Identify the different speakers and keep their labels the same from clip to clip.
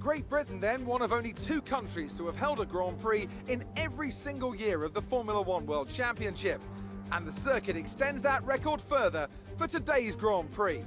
Speaker 1: Great Britain then, one of only 2 countries to have held a Grand Prix in every single year of the Formula One World Championship. And the circuit extends that record further for today's Grand Prix.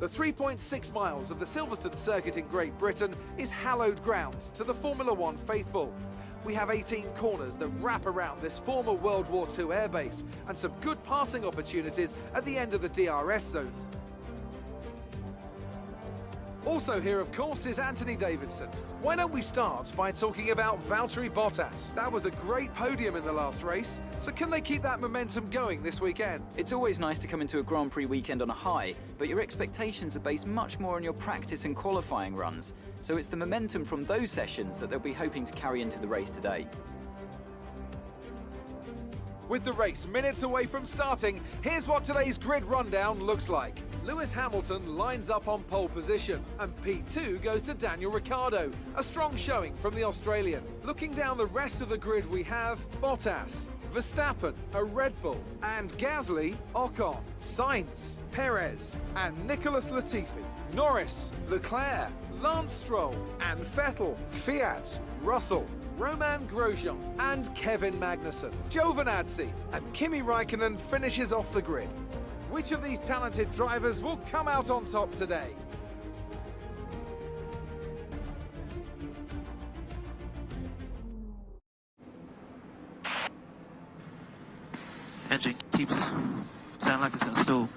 Speaker 1: The 3.6 miles of the Silverstone circuit in Great Britain is hallowed ground to the Formula One faithful. We have 18 corners that wrap around this former World War II airbase and some good passing opportunities at the end of the DRS zones. Also here, of course, is Anthony Davidson. Why don't we start by talking about Valtteri Bottas? That was a great podium in the last race, so can they keep that momentum going this weekend?
Speaker 2: It's always nice to come into a Grand Prix weekend on a high, but your expectations are based much more on your practice and qualifying runs, so it's the momentum from those sessions that they'll be hoping to carry into the race today.
Speaker 1: With the race minutes away from starting, here's what today's grid rundown looks like. Lewis Hamilton lines up on pole position, and P2 goes to Daniel Ricciardo, a strong showing from the Australian. Looking down the rest of the grid, we have Bottas, Verstappen, a Red Bull, and Gasly, Ocon, Sainz, Perez, and Nicholas Latifi. Norris, Leclerc, Lance Stroll, and Vettel, Kvyat, Russell, Romain Grosjean and Kevin Magnussen. Giovinazzi and Kimi Raikkonen finishes off the grid. Which of these talented drivers will come out on top today?
Speaker 3: Engine keeps sounding like it's going to stall.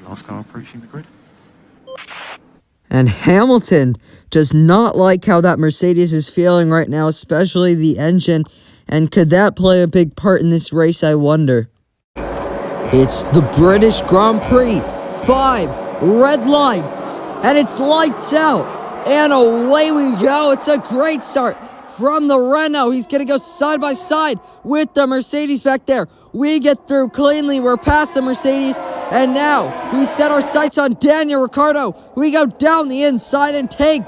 Speaker 3: Last car approaching the grid.
Speaker 4: And Hamilton does not like how that Mercedes is feeling right now, especially the engine. And could that play a big part in this race, I wonder? It's the British Grand Prix. 5 red lights. And it's lights out. And away we go. It's a great start from the Renault. He's going to go side by side with the Mercedes back there. We get through cleanly. We're past the Mercedes. And now we set our sights on Daniel Ricciardo. We go down the inside and take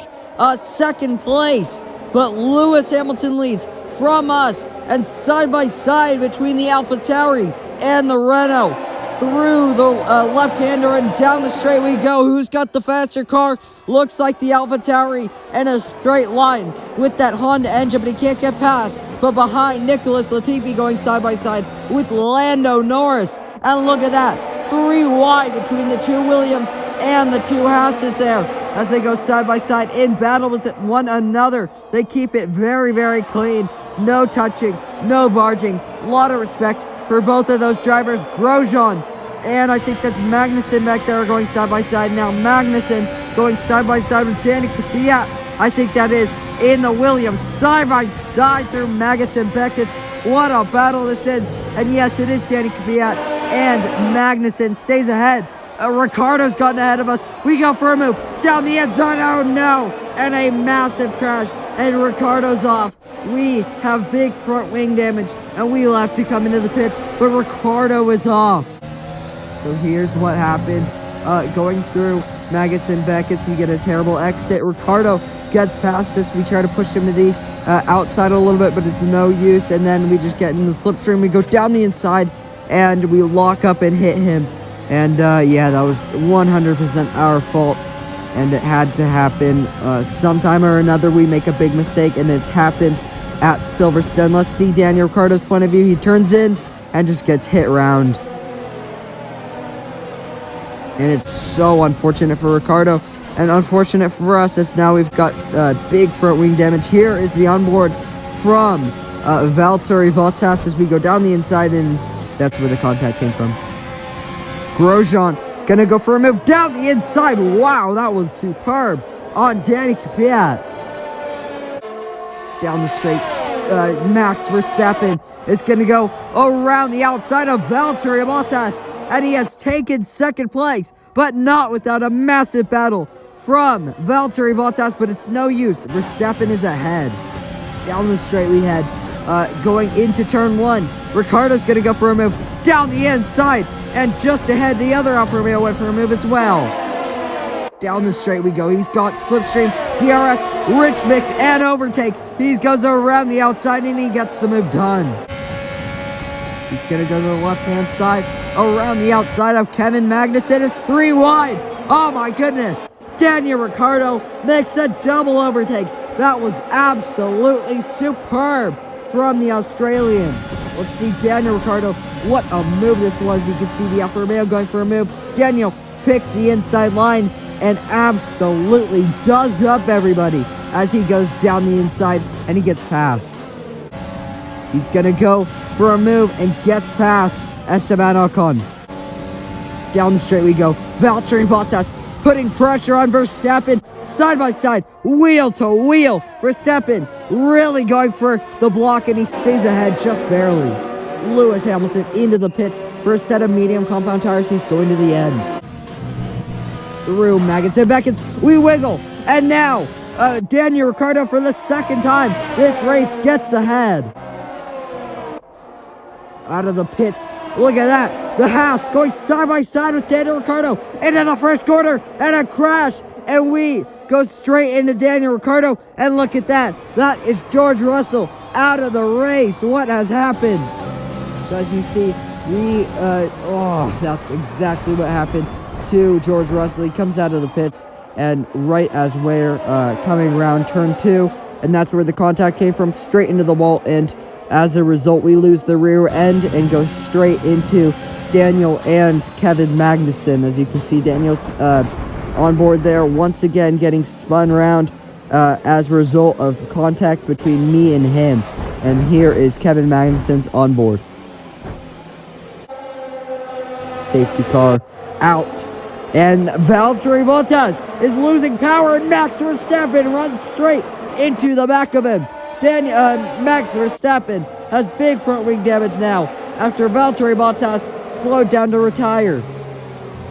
Speaker 4: second place. But Lewis Hamilton leads from us, and side by side between the AlphaTauri and the Renault. Through the left-hander and down the straight we go. Who's got the faster car? Looks like the AlphaTauri in a straight line with that Honda engine, but he can't get past. But behind, Nicholas Latifi going side by side with Lando Norris. And look at that, 3 wide between the 2 Williams and the 2 Haas's there as they go side by side in battle with one another. They keep it very, very clean. No touching, no barging. A lot of respect for both of those drivers. Grosjean and I think that's Magnussen back there going side by side. Now Magnussen going side by side with Danny Kvyat. I think that is in the Williams side by side through Maggots and Beckett. What a battle this is. And yes, it is Danny Kvyat, and Magnussen stays ahead. Ricciardo's gotten ahead of us. We go for a move down the inside. Oh no! And a massive crash. And Ricciardo's off. We have big front wing damage, and we will have to come into the pits. But Ricciardo is off. So here's what happened. Going through Maggots and Beckett's, we get a terrible exit. Ricciardo gets past us. We try to push him to the outside a little bit, but it's no use. And then we just get in the slipstream. We go down the inside, and we lock up and hit him. And yeah, that was 100% our fault, and it had to happen. Sometime or another we make a big mistake, and it's happened at Silverstone. Let's see Daniel Ricciardo's point of view. He turns in and just gets hit round. And it's so unfortunate for Ricciardo and unfortunate for us, as now we've got big front wing damage. Here is the onboard from Valtteri Bottas as we go down the inside, and that's where the contact came from. Grosjean gonna go for a move down the inside. Wow, that was superb on Danny Kvyat. Down the straight, Max Verstappen is gonna go around the outside of Valtteri Bottas, and he has taken second place, but not without a massive battle from Valtteri Bottas, but it's no use. Verstappen is ahead. Down the straight we head, going into turn 1. Ricciardo's gonna go for a move down the inside, and just ahead, the other Alfa Romeo went for a move as well. Down the straight we go. He's got slipstream, DRS, rich mix, and overtake. He goes around the outside, and he gets the move done. He's going to go to the left-hand side around the outside of Kevin Magnussen. It's 3 wide. Oh my goodness. Daniel Ricciardo makes a double overtake. That was absolutely superb from the Australian. Let's see Daniel Ricciardo. What a move this was. You can see the Alfa Romeo going for a move. Daniel picks the inside line and absolutely does up everybody as he goes down the inside and he gets past. He's going to go for a move and gets past Esteban Ocon. Down the straight we go. Valtteri Bottas putting pressure on Verstappen. Side by side, wheel to wheel. Verstappen really going for the block and he stays ahead just barely. Lewis Hamilton into the pits for a set of medium compound tires. He's going to the end. Through Magnussen, Beckett, we wiggle. And now, Daniel Ricciardo for the second time. This race gets ahead. Out of the pits. Look at that. The Haas going side by side with Daniel Ricciardo into the first corner and a crash. And we go straight into Daniel Ricciardo. And look at that. That is George Russell out of the race. What has happened? So as you see, that's exactly what happened to George Russell. He comes out of the pits and right as we're coming around turn 2. And that's where the contact came from, straight into the wall. And as a result, we lose the rear end and go straight into Daniel and Kevin Magnussen. As you can see, Daniel's on board there, once again getting spun around as a result of contact between me and him. And here is Kevin Magnussen's on board. Safety car out. And Valtteri Bottas is losing power, and Max Verstappen runs straight into the back of him. Max Verstappen has big front wing damage now after Valtteri Bottas slowed down to retire.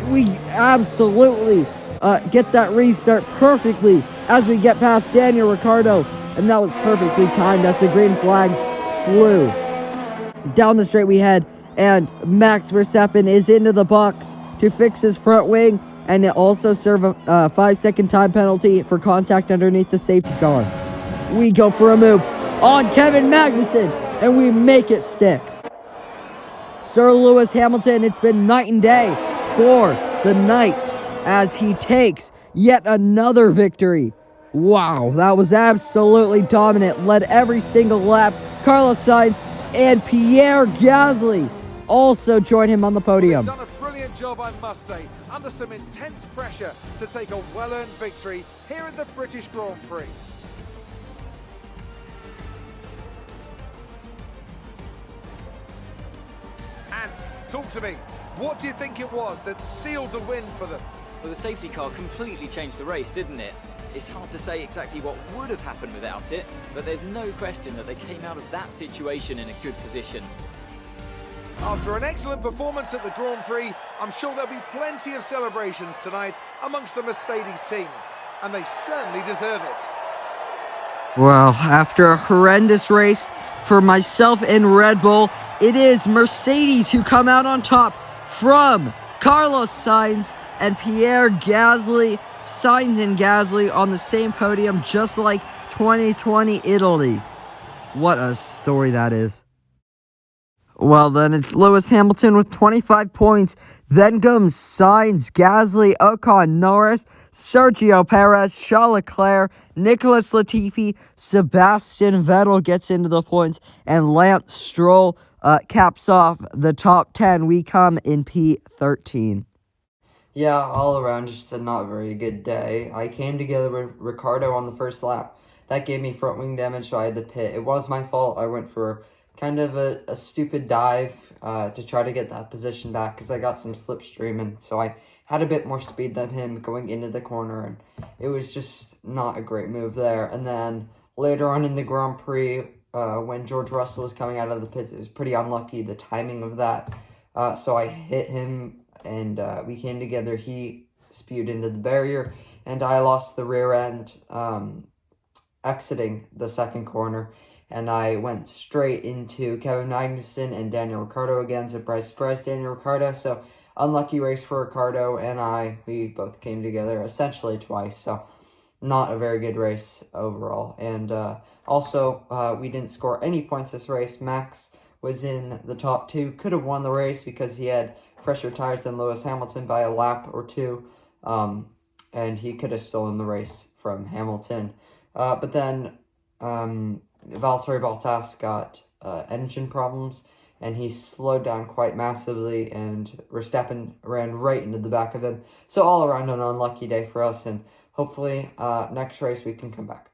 Speaker 4: We absolutely get that restart perfectly as we get past Daniel Ricciardo, and that was perfectly timed as the green flags flew. Down the straight we head, and Max Verstappen is into the box to fix his front wing, and it also serve a 5-second time penalty for contact underneath the safety car. We go for a move on Kevin Magnussen, and we make it stick. Sir Lewis Hamilton, it's been night and day for the night as he takes yet another victory. Wow, that was absolutely dominant. Led every single lap. Carlos Sainz and Pierre Gasly also join him on the podium.
Speaker 1: Done a brilliant job, I must say, under some intense pressure to take a well-earned victory here at the British Grand Prix. And talk to me, what do you think it was that sealed the win for them?
Speaker 2: Well, the safety car completely changed the race, didn't it? It's hard to say exactly what would have happened without it, but there's no question that they came out of that situation in a good position.
Speaker 1: After an excellent performance at the Grand Prix, I'm sure there'll be plenty of celebrations tonight amongst the Mercedes team, and they certainly deserve it.
Speaker 4: Well, after a horrendous race for myself and Red Bull, it is Mercedes who come out on top from Carlos Sainz and Pierre Gasly. Sainz and Gasly on the same podium, just like 2020 Italy. What a story that is. Well, then it's Lewis Hamilton with 25 points. Then comes Sainz, Gasly, Ocon, Norris, Sergio Perez, Charles Leclerc, Nicholas Latifi, Sebastian Vettel gets into the points, and Lance Stroll caps off the top 10. We come in P13. Yeah, all around just a not very good day. I came together with Ricardo on the first lap. That gave me front wing damage, so I had to pit. It was my fault. I went for kind of a stupid dive to try to get that position back because I got some slipstream, and so I had a bit more speed than him going into the corner, and it was just not a great move there. And then later on in the Grand Prix, when George Russell was coming out of the pits, it was pretty unlucky, the timing of that. So I hit him, and we came together. He spewed into the barrier, and I lost the rear end exiting the second corner. And I went straight into Kevin Magnussen and Daniel Ricciardo again. Surprise, surprise, Daniel Ricciardo. So, unlucky race for Ricciardo and we both came together essentially twice. So, not a very good race overall. And also, we didn't score any points this race. Max was in the top 2. Could have won the race because he had fresher tires than Lewis Hamilton by a lap or 2. And he could have stolen the race from Hamilton. But then Valtteri Bottas got engine problems, and he slowed down quite massively, and Verstappen ran right into the back of him. So all around an unlucky day for us, and hopefully next race we can come back.